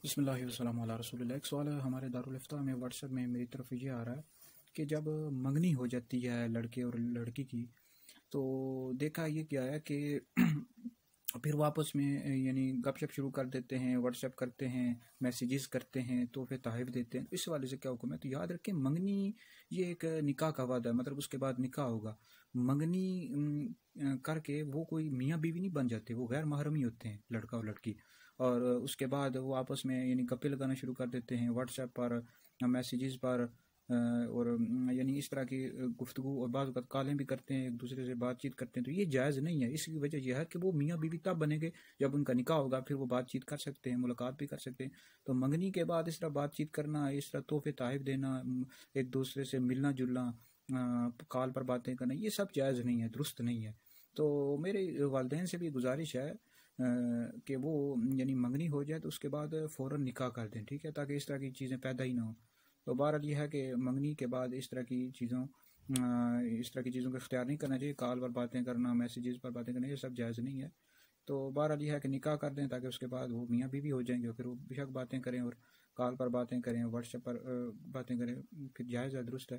بسم اللہ والسلام علی رسول اللہ۔ ایک سوال ہے ہمارے دارالفتہ میں واٹس ایپ میں میری طرف یہ آ رہا ہے کہ جب منگنی ہو جاتی ہے لڑکے اور لڑکی کی تو دیکھا یہ کیا ہے کہ پھر واپس میں یعنی گپ شپ شروع کر دیتے ہیں، واٹس ایپ کرتے ہیں، میسیجز کرتے ہیں، تحفے تحائف دیتے ہیں۔ اس حوالے سے کیا حکم ہے؟ تو یاد رکھیں منگنی یہ ایک نکاح کا وعدہ ہے، مطلب اس کے بعد نکاح ہوگا۔ منگنی کر کے وہ کوئی میاں بیوی نہیں بن جاتے، وہ غیر محرمی ہوتے ہیں لڑکا اور لڑکی، اور اس کے بعد وہ آپس میں یعنی گپے لگانا شروع کر دیتے ہیں واٹس ایپ پر، میسیجز پر، اور یعنی اس طرح کی گفتگو، اور بعض اوقات کالیں بھی کرتے ہیں، ایک دوسرے سے بات چیت کرتے ہیں۔ تو یہ جائز نہیں ہے۔ اس کی وجہ یہ ہے کہ وہ میاں بیوی تب بنے گے جب ان کا نکاح ہوگا، پھر وہ بات چیت کر سکتے ہیں، ملاقات بھی کر سکتے ہیں۔ تو منگنی کے بعد اس طرح بات چیت کرنا، اس طرح تحفے تحائف دینا، ایک دوسرے سے ملنا جلنا، کال پر باتیں کرنا، یہ سب جائز نہیں ہے، درست نہیں ہے۔ تو میرے والدین سے بھی گزارش ہے کہ وہ یعنی منگنی ہو جائے تو اس کے بعد فوراً نکاح کر دیں، ٹھیک ہے، تاکہ اس طرح کی چیزیں پیدا ہی نہ ہوں۔ تو بہرحال یہ ہے کہ منگنی کے بعد اس طرح کی چیزوں کا اختیار نہیں کرنا چاہیے۔ کال پر باتیں کرنا، میسیجز پر باتیں کرنا، یہ سب جائز نہیں ہے۔ تو بہرحال یہ ہے کہ نکاح کر دیں تاکہ اس کے بعد وہ میاں بیوی ہو جائیں گے، پھر وہ بے شک باتیں کریں، اور کال پر باتیں کریں، واٹس ایپ پر باتیں کریں، پھر جائز ہے، درست ہے۔